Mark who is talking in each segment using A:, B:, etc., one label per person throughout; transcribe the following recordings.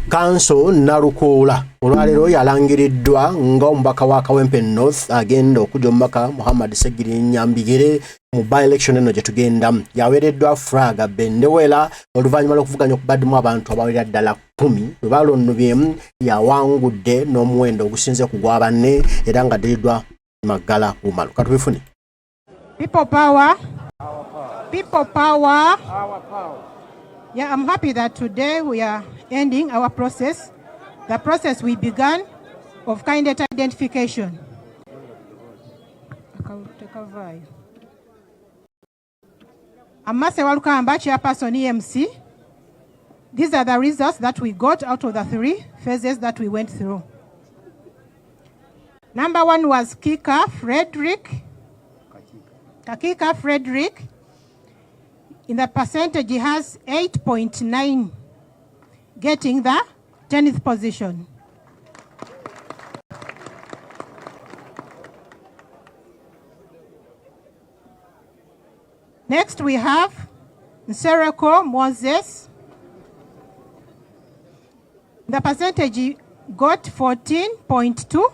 A: Council Nalukoola olwaleero yalangiriddwa ng'omubaka wa Kawempe North agenda okujja omubaka Muhammad Segiri Nyambigere mu by-election eno gye tugenda. Yaweereddwa flag Bendera oluvannyuma lw'okuvuganya okubaddimu abantu abawera ddala 10 bwe balondobyemu yawangudde n'omuwendo ogusinze ku gwa banne era nga ddiriddwa Magala Umalo. Katubifune.
B: People power. People power. Our power. Yeah, I'm happy that today we are ending our process, the process we began of candidate identification. Amase Walukamba, Chairperson EMC. These are the results that we got out of the 3 phases that we went through. Number 1 was Kakika Frederick. In the percentage, he has 8.9, getting the 10th position. Next, we have Nsereko Moses. The percentage he got 14.2.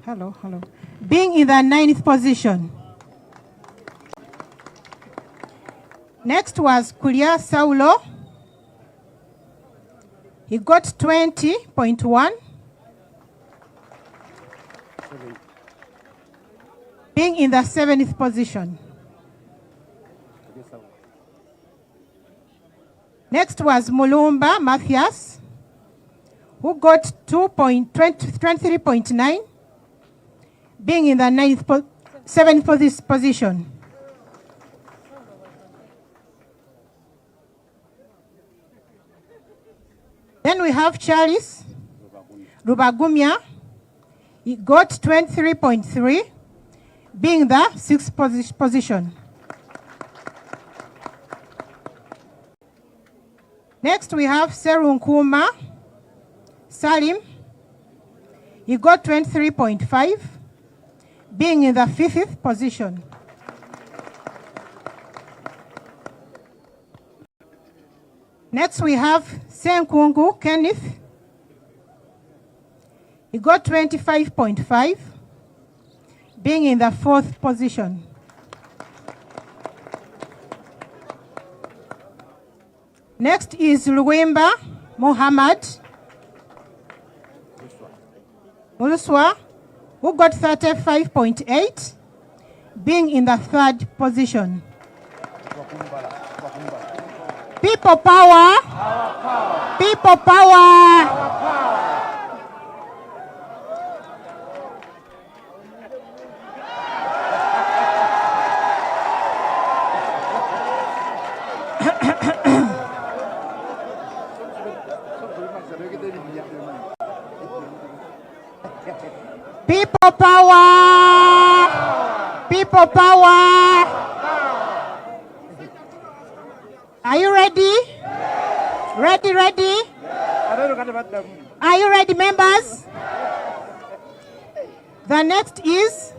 B: Hello. Being in the 9th position. Next was Kulia Saulo. He got 20.1. Being in the 7th position. Next was Mulumba Matthias, who got 23.9. Being in the 7th position. Then we have Charles Rubagumya. He got 23.3, being the 6th position. Next we have Serunkuma Salim. He got 23.5. being in the 5th position. Next we have Senkungu Kenneth. He got 25.5, being in the 4th position. Next is Luwemba Muhammad Muluswa, who got 35.8, being in the 3rd position. People power. People power. People power! People power! Are you ready? Ready? Are you ready, members? The next is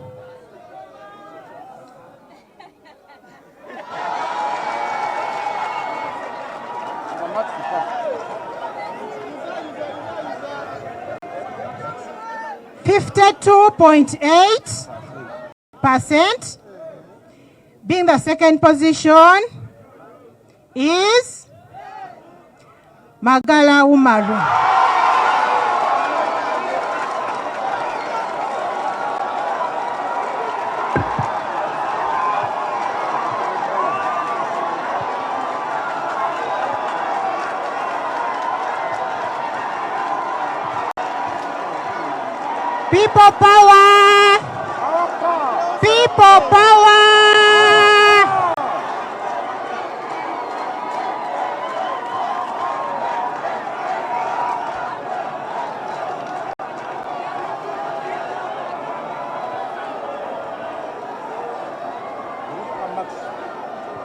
B: %52.8%. Being the 2nd position is Magala Umaru. People power! People power!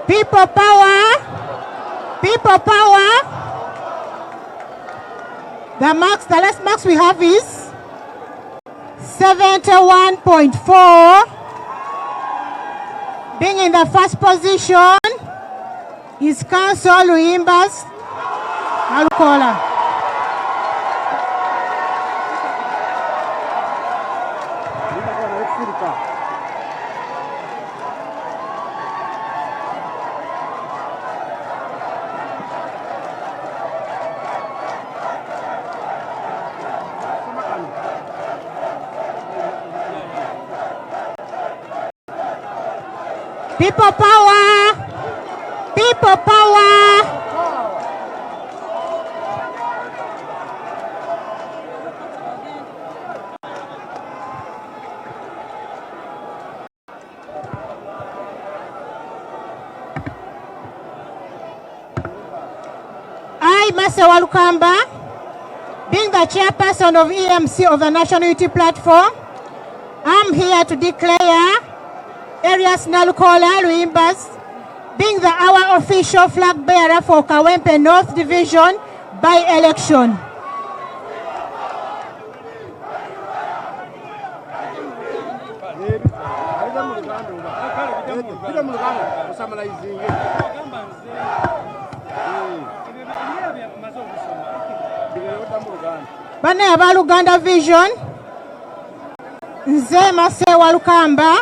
B: People power! People power! The last marks we have is 71.4. Being in the first position is Council Luimbas Nalukoola. People power! People power! I, Masewa Lukamba, being the chairperson of EMC of the National Unity Platform, I'm here to declare Areas Nalukoola Luimbas being our official flag bearer for Kawempe North Division by election. Bane abaluganda Vision, nze Masewa Lukamba,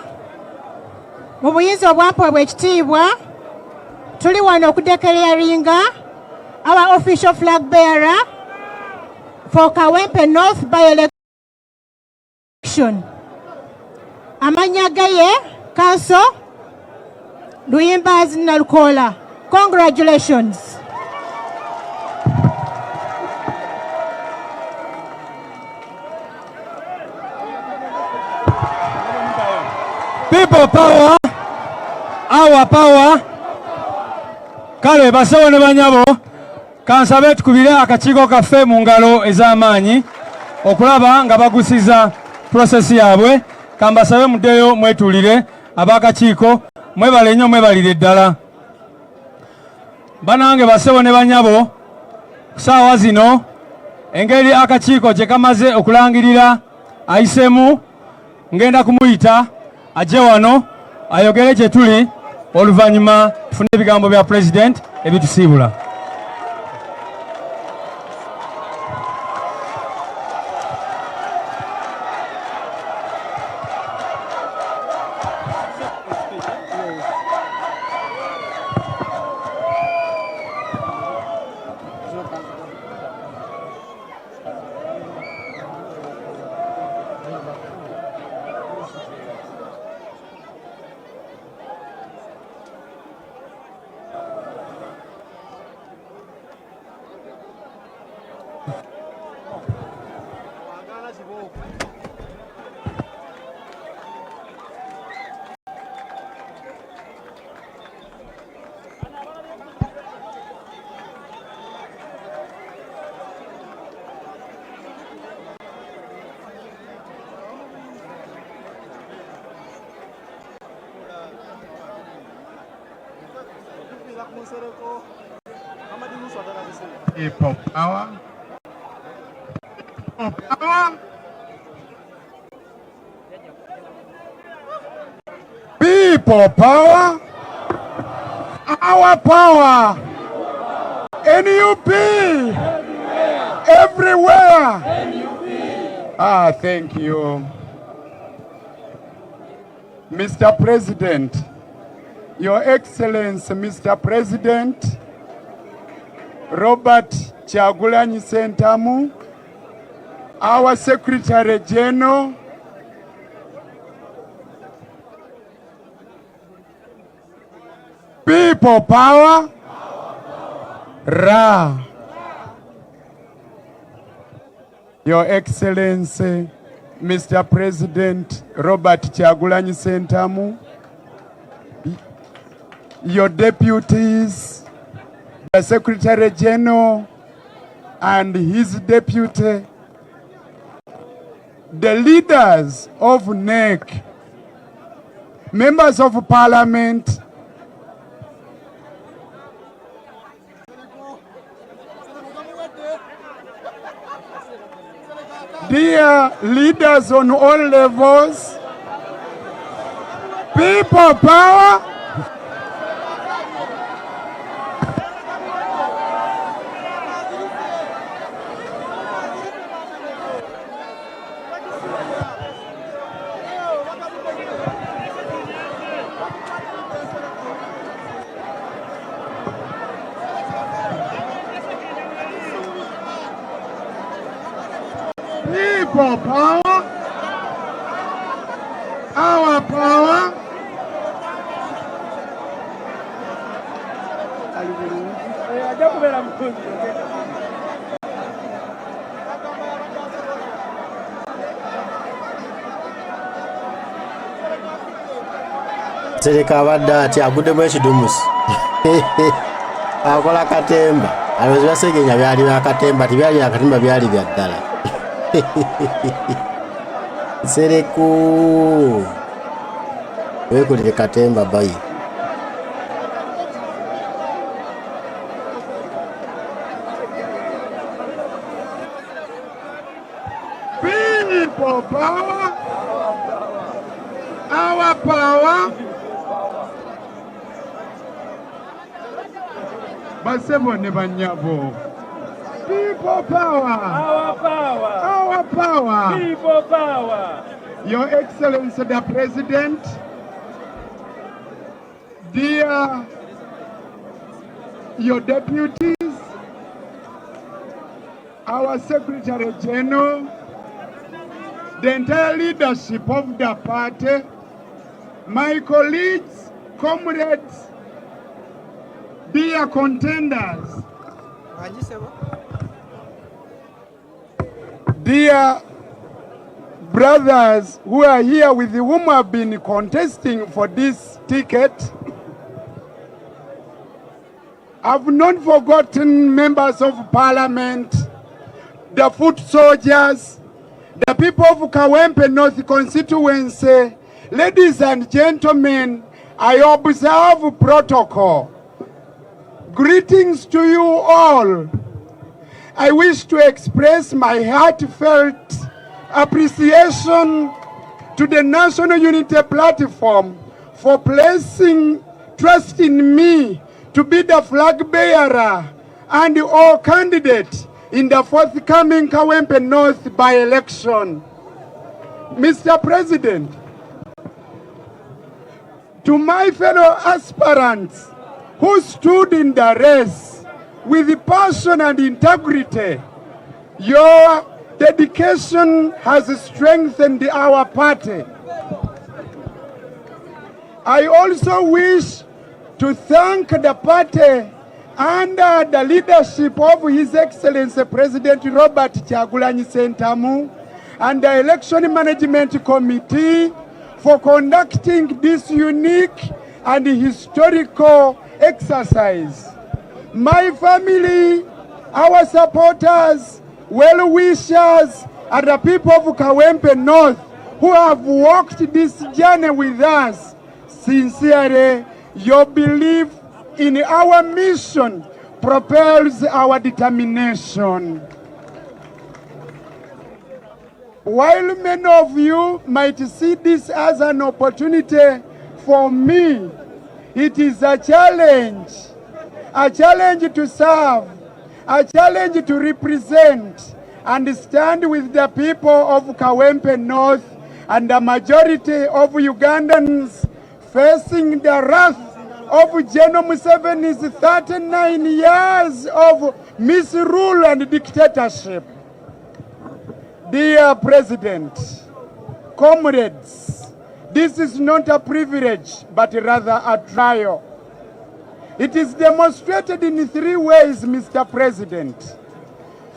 B: mu buyinza obwampa bw'ekitiibwa tuli wano okudeclaringa our official flag bearer for Kawempe North by election. Amanya gaye Council Luimbas Nalukoola. Congratulations.
C: People power, our power. Kale basawo ne banyabo kansabe tukubire akakiiko kaffe mu ngalo ez'amaanyi okulaba nga bagusiza process yaabwe. Kambasabe muddeyo mwetulire ab'akakiiko mwebale nnyo mwebalire ddala. Banange basawo ne banyabo kusaawa zino engeri akakiiko gye kamaze okulangirira ayisemu ngenda kumuyita ajje wano ayogere gye tuli oluvannyuma tufune ebigambo bya President ebitusiibula.
D: People power. People power. People power. Our power. NUP. Everywhere. Thank you. Mr. President, Your Excellency, Mr. President, Robert Kyagulanyi Ssentamu, our Secretary General, people power, Ra. Your Excellency, Mr. President Robert Kyagulanyi Ssentamu, your deputies, the Secretary General and his deputy, the leaders of NEC, members of Parliament, dear leaders on all levels, people power, people power, our power.
A: Sereka abadde ati aguddemu ekidumusi akola katemba abazi basegenya byali byakatemba tibyali akatemba byali bya ddala Sereku weekolere katemba bayi
D: People power, our power. Basebo ne banyabo. People power,
C: Our power.
D: our power.
C: People power.
D: Your Excellency the President, dear your deputies, our Secretary General, the entire leadership of the party, my colleagues, comrades, dear contenders, dear brothers who are here with whom have been contesting for this ticket, I've not forgotten members of parliament, the foot soldiers, the people of Kawempe North constituency. Ladies and gentlemen, I observe protocol. Greetings to you all. I wish to express my heartfelt appreciation to the National Unity Platform for placing trust in me to be the flag bearer and all candidates in the forthcoming Kawempe North by-election. Mr. President, to my fellow aspirants who stood in the race with passion and integrity, your dedication has strengthened our party. I also wish to thank the party under the leadership of His Excellency President Robert Kyagulanyi Ssentamu and the Election Management Committee for conducting this unique and historical exercise. My family, our supporters, well-wishers, and the people of Kawempe North who have walked this journey with us, sincerely, your belief in our mission propels our determination. While many of you might see this as an opportunity, for me, it is a challenge to serve, a challenge to represent and stand with the people of Kawempe North and the majority of Ugandans facing the wrath of General Museveni's 39 years of misrule and dictatorship. Dear President, comrades, this is not a privilege, but rather a trial. It is demonstrated in 3 ways, Mr. President.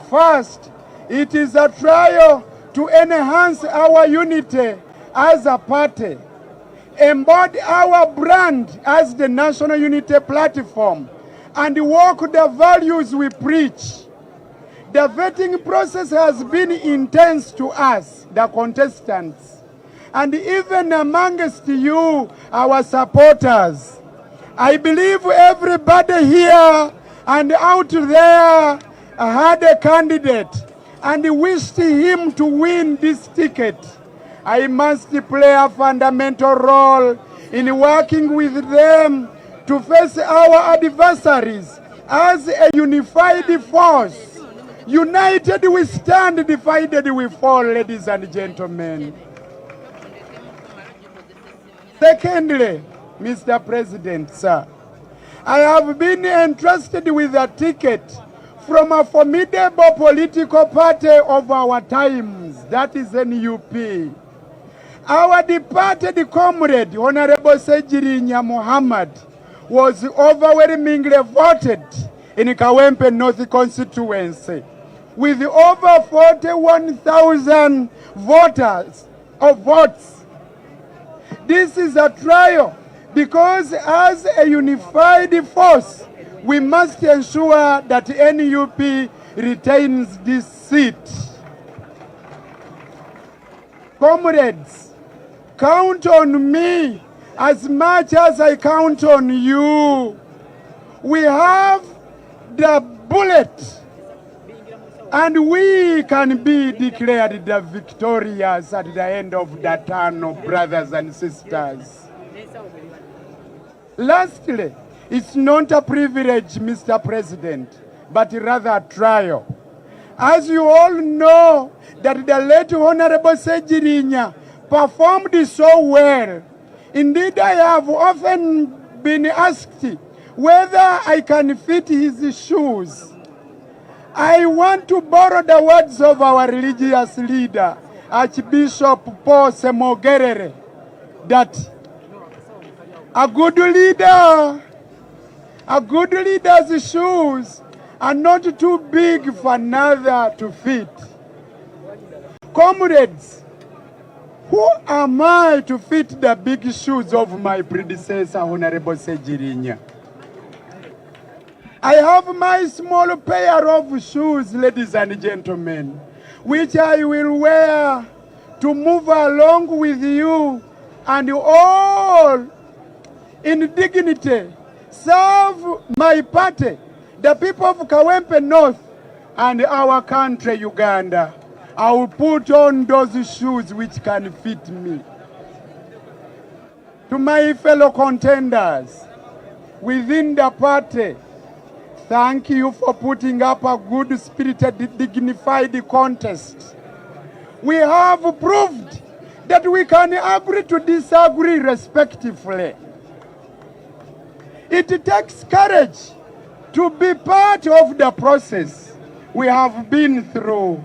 D: First, it is a trial to enhance our unity as a party, embody our brand as the National Unity Platform, and walk the values we preach. The vetting process has been intense to us, the contestants, and even amongst you, our supporters. I believe everybody here and out there had a candidate and wished him to win this ticket, I must play a fundamental role in working with them to face our adversaries as a unified force. United we stand, divided we fall, ladies and gentlemen. Secondly, Mr. President, sir, I have been entrusted with a ticket from a formidable political party of our times, that is NUP. Our departed comrade, Honorable Sejirinya Muhammad, was overwhelmingly voted in Kawempe North constituency with over 41,000 votes. This is a trial because as a unified force, we must ensure that NUP retains this seat. Comrades, count on me as much as I count on you. We have the bullet and we can be declared the victorious at the end of the tunnel, brothers and sisters. Lastly, it's not a privilege, Mr. President, but rather a trial. As you all know, that the late Honorable Sejirinya performed so well. Indeed, I have often been asked whether I can fit his shoes. I want to borrow the words of our religious leader, Archbishop Paul Semogerere, that a good leader's shoes are not too big for another to fit. Comrades, who am I to fit the big shoes of my predecessor, Honorable Sejirinya? I have my small pair of shoes, ladies and gentlemen, which I will wear to move along with you and all in dignity serve my party, the people of Kawempe North and our country, Uganda. I will put on those shoes which can fit me. To my fellow contenders within the party, thank you for putting up a good-spirited, dignified contest. We have proved that we can agree to disagree respectively. It takes courage to be part of the process we have been through.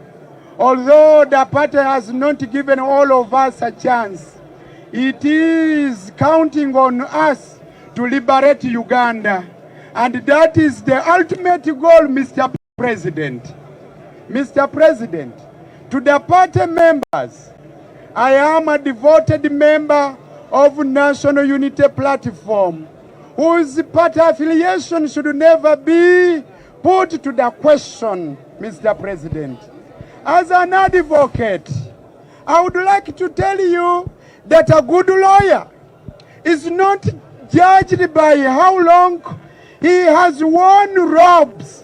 D: Although the party has not given all of us a chance, it is counting on us to liberate Uganda. And that is the ultimate goal, Mr. President. Mr. President, to the party members, I am a devoted member of National Unity Platform, whose party affiliation should never be put to the question, Mr. President. As an advocate, I would like to tell you that a good lawyer is not judged by how long he has worn robes,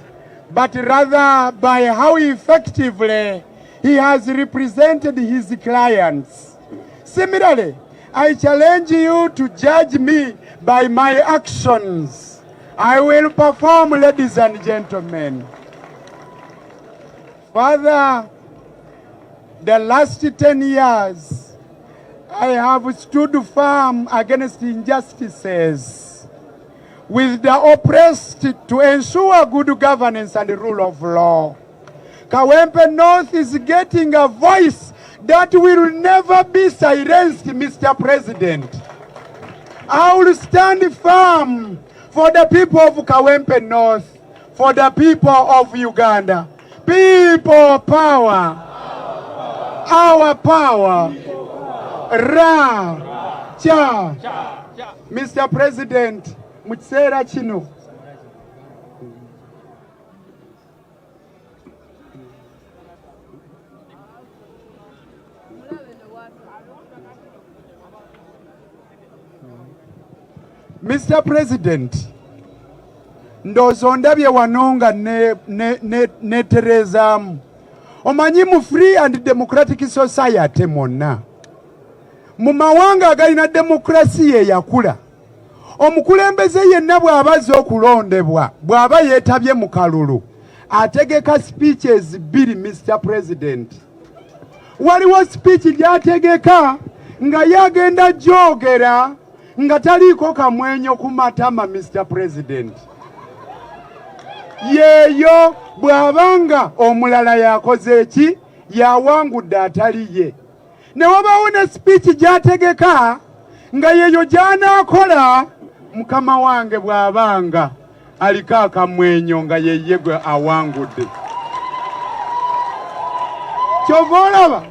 D: but rather by how effectively he has represented his clients. Similarly, I challenge you to judge me by my actions. I will perform, ladies and gentlemen. Father, the last 10 years, I have stood firm against injustices with the oppressed to ensure good governance and rule of law. Kawempe North is getting a voice that will never be silenced, Mr. President. I will stand firm for the people of Kawempe North, for the people of Uganda. People power, our power, Ra, Cha. Mr. President, Mutsera Chino. Mr. President, ndozondabye wanonga ne Terezamu omanyi mu free and democratic society monna mu mawanga agalina demokrasi ye yakula omukulembeze yenna bw'abaza okulondebwa bw'aba yeetabye mu kalulu ategeka speeches bbiri Mr. President. Waliwo speech gy'ategeka nga yagenda jogera nga taliiko kamwenyo ku matama Mr. President. Yeeyo bw'abanga omulala yakoze eki yawangudde atali ye. Ne wabaawo ne speech gy'ategeka nga yeeyo gy'anaakola mukama wange bw'abanga aliko akamwenyo nga yeye gwe awangudde. Kyova olaba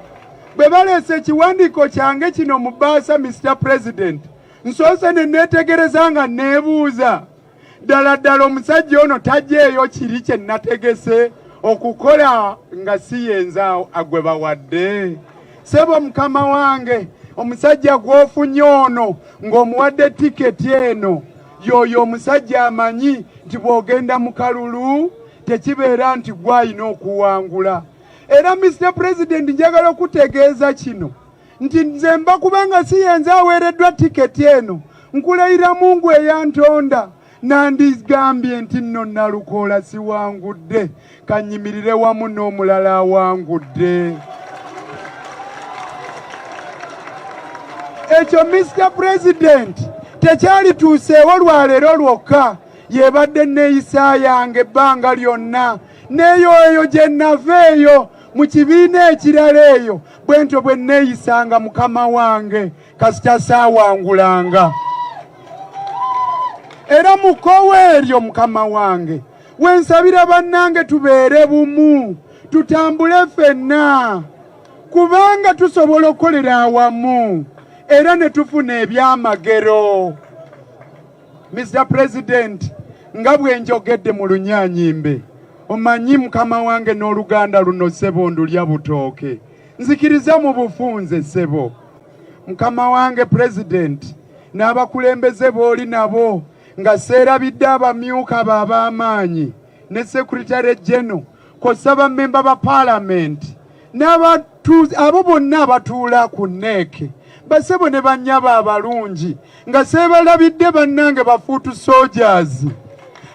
D: bwe baleese ekiwandiiko kyange kino mu bbaasa Mr. President, nsoose ne neetegereza nga neebuuza ddala ddala omusajja ono tajjeeyo kiri kye nategese okukola nga si yenza agwe bawadde. Sebo mukama wange omusajja gw'ofunye ono ng'omuwadde tiketi eno yoyo omusajja amanyi nti bw'ogenda mu kalulu tekibeera nti gw'alina okuwangula. Era Mr. President njagala okutegeeza kino nti nze mba kubanga si yenza aweereddwa tiketi eno nkulayira Mungu eyantonda nandigambye nti nno Nalukoola siwangudde kanyimirire wamu n'omulala awangudde. Ekyo Mr. President tekyalituuseewo lwaleero lwokka, yeebadde neeyisa yange ebbanga lyonna, neeyo eyo gye naveeyo mu kibiina ekirala eyo bwentyo bwe neeyisanga mukama wange kasita saawangulanga. Era mu kkowe eryo mukama wange wensabira bannange tubeere bumu, tutambule ffenna kubanga tusobola okukolera awamu era ne tufuna ebyamagero. Mr. President, nga bwe njogedde mu Lunyaanyimbe, omanyi mukama wange n'oluganda luno ssebo ndulya butooke, nzikiriza mu bufunze ssebo. Mukama wange President, n'abakulembeze booli nabo nga seerabidde abamyuka b'ab'amaanyi ne Secretary General kw'ossa bammemba ba Parliament abo bonna abatuula ku NEC basebo ne bannyaba abalungi nga seebalabidde bannange bafuutu soldiers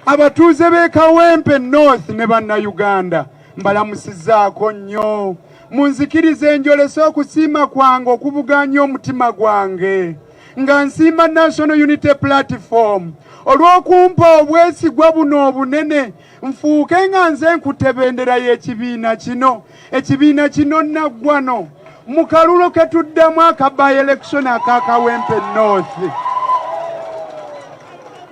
D: abatuuze b'e Kawempe North ne bannayuganda mbalamusizaako nnyo. Munzikirize njolese okusiima kwange okubuganya omutima gwange nga nsiima National Unity Platform olw'okumpa obwesigwa buno obunene nfuuke nga nze nkutte bendera y'ekibiina kino. Ekibiina kino naggwano mu kalulu ke tuddamu aka election aka Kawempe North.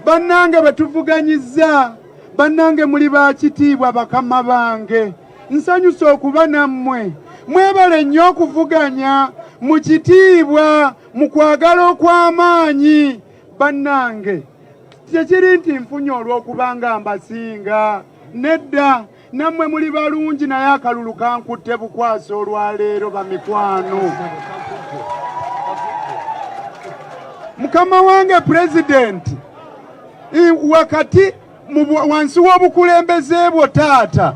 D: Bannange betuvuganyizza, bannange muli baakitiibwa bakama bange, nsanyusa okuba nammwe. Mwebale nnyo okuvuganya mu kitiibwa mu kwagala okw'amaanyi. Bannange tekiri nti nfunye olw'okubanga mbasinga, nedda nammwe muli balungi naye akalulu kankutte bukwasa olwaleero bamikwano. Mukama wange President, wakati wansi w'obukulembeze bwo taata,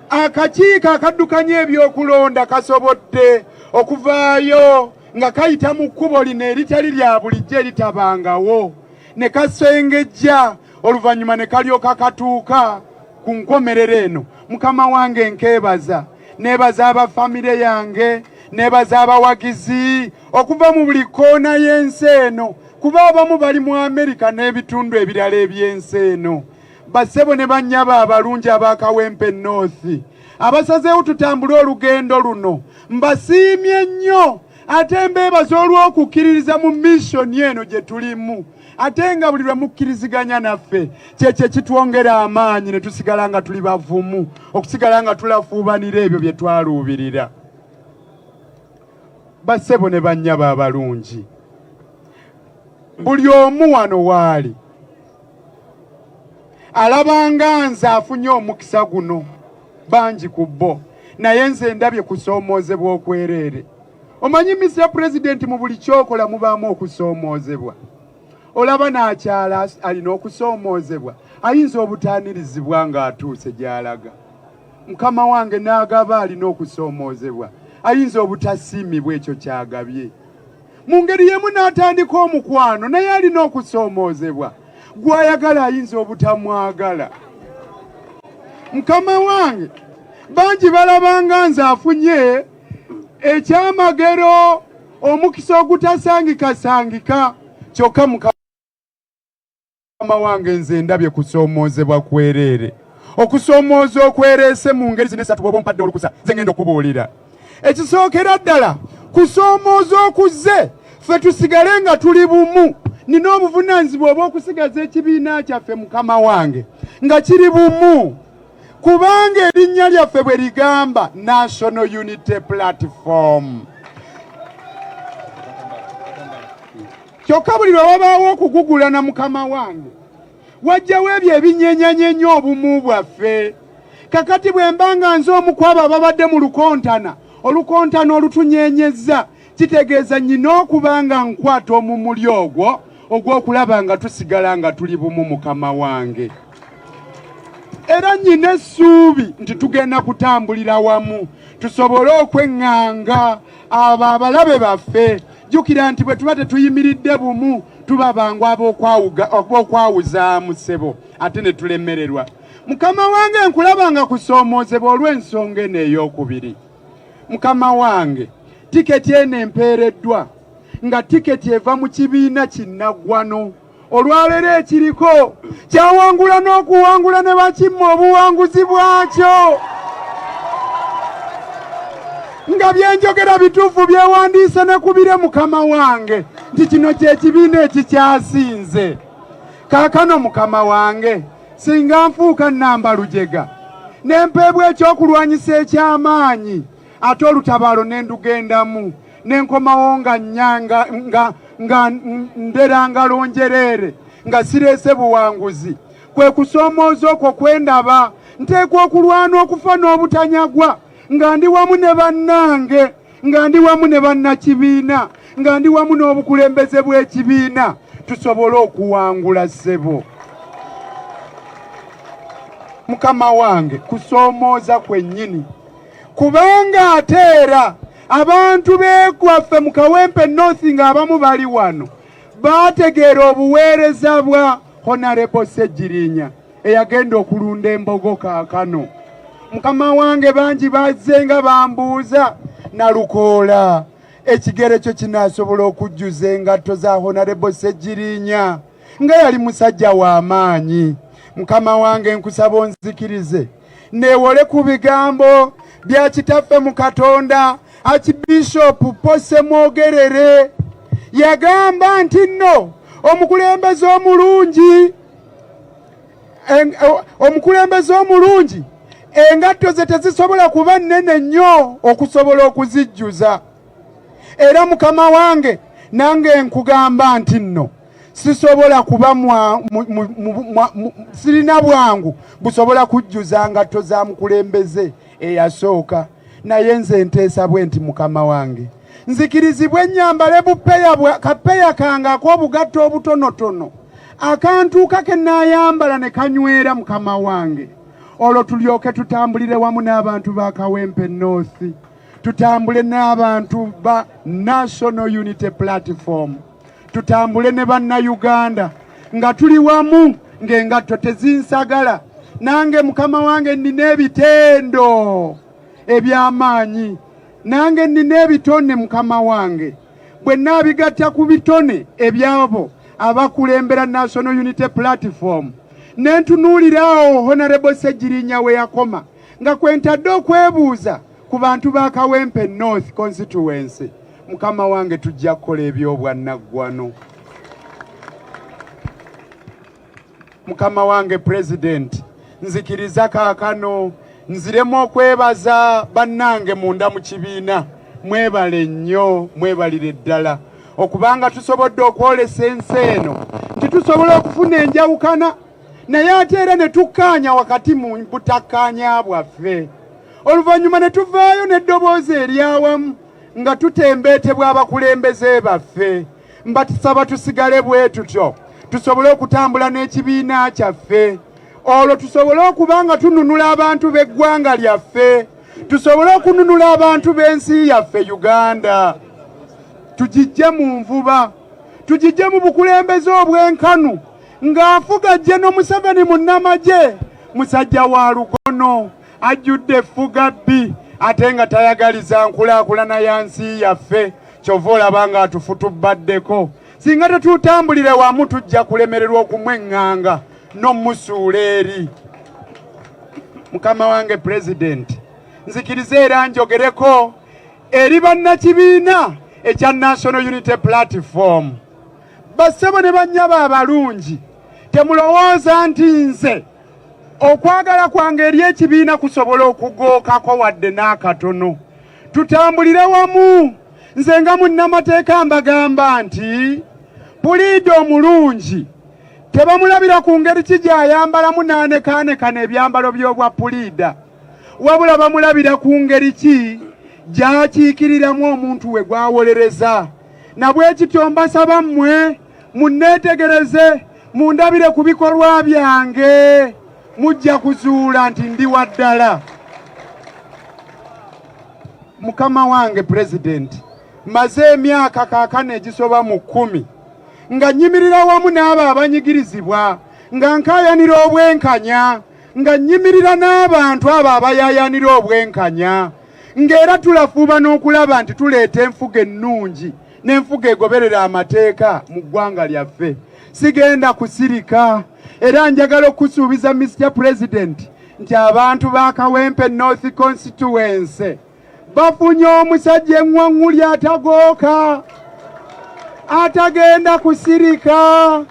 D: akakiiko akaddukanya ebyokulonda kasobodde okuvaayo nga kayita mu kkubo lino eritali lya bulijjo eritabangawo ne kasengejja oluvannyuma ne kalyoka katuuka ku nkomerero eno. Mukama wange nkeebaza, neebaza abafamire yange, neebaza abawagizi okuva mu buli kkoona y'ensi eno, kuba abamu bali mu Amerika n'ebitundu ebirala eby'ensi eno. Bassebo ne bannyaba abalungi aba Kawempe North abasazeewo tutambule olugendo luno, mbasiimye nnyo ate mbeebaza olw'okukkiririza mu missioni eno gye tulimu, ate nga buli lwe mukkiriziganya naffe kyekyo kitwongera amaanyi ne tusigala nga tuli bavumu, okusigala nga tulafuubanira ebyo bye twaluubirira. Bassebo ne bannyaba abalungi, buli omu wano waali alabanga nze afunye omukisa guno, bangi ku bo, naye nze ndabye kusoomoozebwa okwereere. Omanyi Mr. President, mu buli kyokola mubaamu okusoomoozebwa. Olaba n'akyala alina okusoomoozebwa, ayinza obutaanirizibwa ng'atuuse gy'alaga. mukama wange n'agaba alina okusomoozebwa ayinza obutasiimibwa ekyo kyagabye mu ngeri yemu n'atandika omukwano naye alina okusoomoozebwa gw'ayagala ayinza obutamwagala mukama wange bangi balabanga nze afunye ekyamagero omukisa ogutasangikasangika kyokka mukama wange nze ndabye kusoomoozebwa kwereere okusoomooza okwereese mu ngeri zino esatu bw'oba ompadde olukusa ze ngenda okubuulira ekisookera ddala kusoomooza okuze ffe tusigale nga tuli bumu nina obuvunaanyizibwa obw'okusigaza ekibiina kyaffe mukama wange nga kiri bumu kubanga erinnya lyaffe bwe ligamba National Unity Platform kyokka buli lwe wabaawo okugugulana mukama wange wajjawo ebyo ebinyenyanyenya obumu bwaffe kakati bwe mbanga nze omu ku abo ababadde mu lukontana olukontana olutunyenyezza kitegeeza nnyina okuba nga nkwata omumuli ogwo ogw'okulaba nga tusigala nga tuli bumu mukama wange era nnyina essuubi nti tugenda kutambulira wamu tusobole okweŋŋanga abo abalabe baffe jjukira nti bwe tuba tetuyimiridde bumu tuba bangu ab'okwawuzaamu ssebo ate ne tulemererwa mukama wange nkulaba nga kusoomoozebwa olw'ensonga eno ey'okubiri mukama wange tiketi eno empeereddwa nga tiketi eva mu kibiina kinnaggwano olwaleero ekiriko kyawangula n'okuwangula ne bakimma obuwanguzi bwakyo nga byenjogera bituufu byewandiise ne kubire mukama wange nti kino kyekibiina ekikyasinze kaakano mukama wange singa nfuuka nnamba lujega nempeebwa ekyokulwanyisa eky'amaanyi ate olutabaalo nendugendamu nenkomawo nga nnyanga nga nderanga lonjereere nga sireese buwanguzi kwe kusoomooza okwo kwendaba nteekwa okulwana okufa n'obutanyagwa nga ndi wamu ne bannange nga ndi wamu ne bannakibiina nga ndi wamu n'obukulembeze bw'ekibiina tusobole okuwangula ssebo mukama wange kusoomooza kwennyini kubanga ate era abantu beekwaffe mu Kawempe North ng'abamu bali wano baategeera obuweereza bwa Honorable Ssegirinya eyagenda okulunda embogo kaakano mukama wange bangi bazze nga bambuuza Nalukoola ekigere kyo kinaasobola okujjuza engatto za Honorable Ssegirinya nga yali musajja w'amaanyi mukama wange nkusaba onzikirize neewole ku bigambo bya kitaffe mu Katonda Archbishop Pose Mwogerere yagamba nti nno omukulembeze omulungi engatto ze tezisobola kuba nnene nnyo okusobola okuzijjuza era mukama wange nange nkugamba nti nno sisobola kuba sirina bwangu busobola kujjuza ngatto za mukulembeze eyasooka naye nze nteesa bwe nti mukama wange nzikirizibwe ennyambale kapeya kange ak'obugatto obutonotono akantuuka ke naayambala ne kanywera mukama wange olwo tulyoke tutambulire wamu n'abantu ba Kawempe North tutambule n'abantu ba National Unity Platform tutambule ne bannayuganda nga tuli wamu ng'engatto tezinsagala nange mukama wange nina ebitendo eby'amaanyi nange nina ebitone mukama wange bwe naabigatta ku bitone ebyabo abakulembera National Unity Platform nentunuulirawo Honorable Ssegirinya we yakoma nga kwentadde okwebuuza ku bantu ba Kawempe North Constituency mukama wange tujja kukola ebyobwannaggwano mukama wange President nzikiriza kaakano nziremu okwebaza bannange munda mu kibiina mwebale nnyo mwebalire ddala okubanga tusobodde okwolesa ensi eno nti tusobola okufuna enjawukana naye ate era ne tukkaanya wakati mu butakkaanya bwaffe oluvannyuma ne tuvaayo n'eddoboozi eryawamu nga tutembeetebwa abakulembeze baffe mbatusaba tusigale bwe tutyo tusobole okutambula n'ekibiina kyaffe olwo tusobole okuba nga tununula abantu b'eggwanga lyaffe, tusobole okununula abantu b'ensi yaffe Uganda. Tugijje mu nvuba, tugijje mu bukulembeze obwenkanu, ng'afuga Jeno Museveni munnamagye, musajja wa lugono, ajjudde effuga bbi, ate nga tayagaliza nkulaakulana ya nsi yaffe. Kyova olaba nga atufutubaddeko. Singa tetutambulire wamu tujja kulemererwa okumweŋŋanga n'omusuula eri. Mukama wange Pulezidenti, nzikiriza era njogereko eri bannakibiina ekya National Unity Platform. Bassebo ne bannyabo abalungi, temulowooza nti nze okwagala kwange eri ekibiina kusobola okugookako wadde n'akatono. Tutambulire wamu. Nze nga munnamateeka mbagamba nti puliida omulungi tebamulabira ku ngeri ki gy'ayambalamu n'anekaanekana ebyambalo by'obwa puliida, wabula bamulabira ku ngeri ki gy'akiikiriramu omuntu we gwawolereza. Na bwe kityo mbasaba mmwe munneetegereze, mundabire ku bikolwa byange, mujja kuzuula nti ndi wa ddala. Mukama wange Pulezidenti, maze emyaka kaakano egisoba mu 10 nga nnyimirira wamu n'abo abanyigirizibwa, nga nkaayanira obwenkanya, nga nnyimirira n'abantu abo abayaayanira obwenkanya, ng'era tulafuuba n'okulaba nti tuleeta enfuga ennungi n'enfuga egoberera amateeka mu ggwanga lyaffe. Sigenda kusirika, era njagala okusuubiza Mr. President nti abantu ba Kawempe North Constituency bafunye omusajja eŋŋwaŋŋuli atagooka, atagenda kusirika.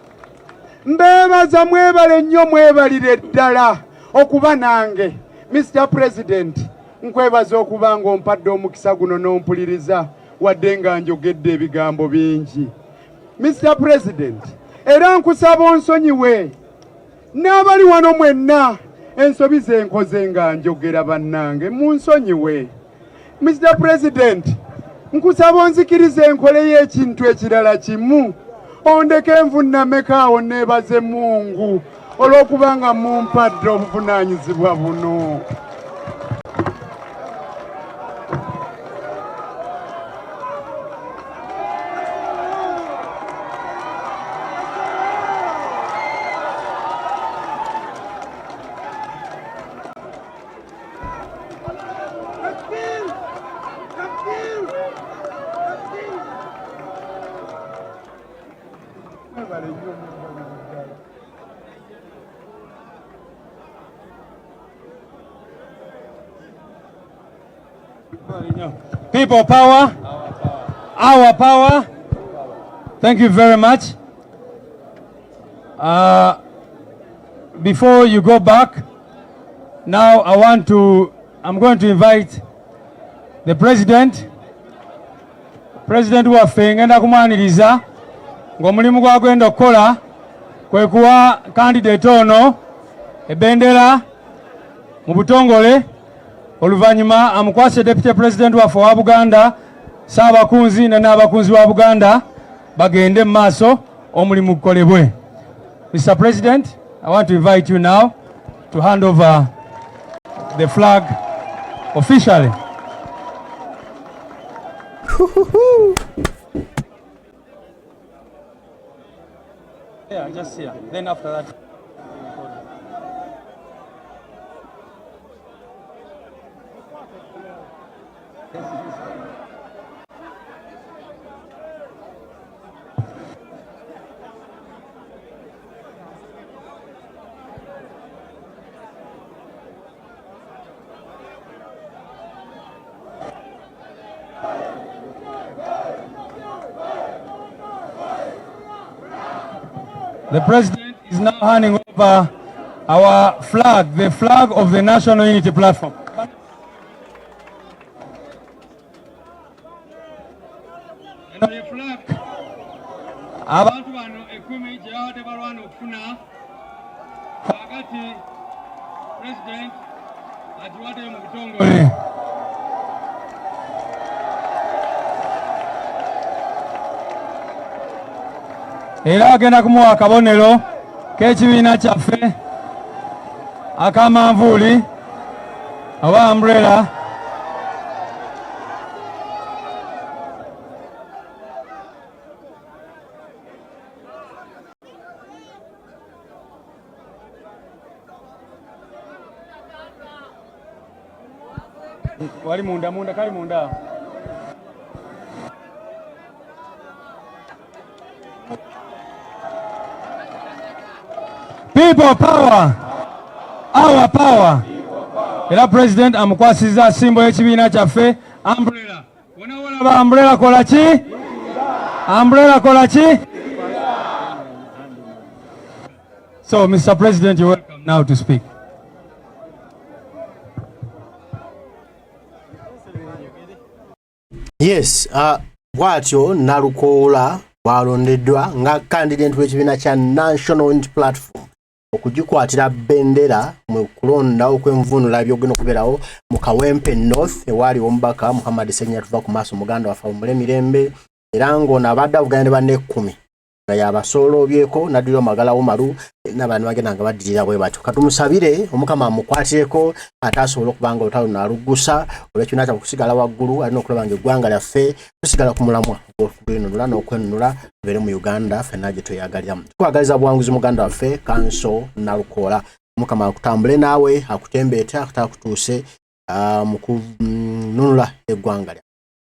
D: Mbeebaza, mwebale nnyo, mwebalire ddala okuba nange. Mr. President, nkwebaza okuba ng'ompadde omukisa guno n'ompuliriza wadde nga njogedde ebigambo bingi. Mr. President, era nkusaba onsonyiwe n'abali wano mwenna ensobi ze nkoze nga njogera bannange, munsonyiwe. Mr. President, nkusaba onzikirize enkoleyo ekintu ekirala kimu, ondeke nvunnameko awo neebaze Mungu olw'okuba nga mumpadde obuvunaanyizibwa buno.
C: People power, our power. Thank you very much. Before you go back, now I'm going to invite the President waffe ngenda kumwaniriza ng'omulimu gwagenda okukola kwe kuwa candidate ono ebendera mu butongole, oluvannyuma amukwase Deputy President waffe wa Buganda, Ssaabakunzi n'abakunzi wa Buganda bagende mu maaso omulimu gukolebwe. Mr. President, I want to invite you now to hand over the flag officially. Yeah, just here. Then after that. The President is now handing over our flag, the flag of the National Unity Platform. And the flag, abantu bano 10 gyabadde balwana okufuna kakati President agiwadde mu butongole. Era agenda kumuwa akabonero k'ekibiina kyaffe akamanvuli oba umbrella wali munda kali munda. People power, our power. Era president amukwasiza simbo y'ekibiina kyaffe umbrella. Wona wolaba umbrella kola ki? Umbrella kola ki? So Mr. President, you're welcome now to speak.
A: Yes, bwatyo Nalukoola Alondeddwa nga candidate w'ekibiina kya National Unity Platform okugikwatira bendera mu kulonda okw'envunula byogenda okubeerawo mu Kawempe North ewaali omubaka Muhammad Ssegirinnya tuva ku maaso muganda waffe awummule mirembe era ng'ono abadde avuganya ne banne 10 nga yabasooloobyeko n'addira magalawo malu n'abantu bagenda nga baddirira bwe batyo katumusabire omukama amukwatireko ate asobole okuba nga olutalo naaluggusa olw'ekibiina kya kusigala waggulu alina okulaba nga eggwanga lyaffe tusigala ku mulamwa ogw'okununula n'okwenunula tubeere mu Uganda ffenna gye tweyagaliramu tukwagaliza buwanguzi muganda waffe Kanso Nalukoola omukama akutambule naawe akutembeete akutakutuuse mu kununula eggwanga lya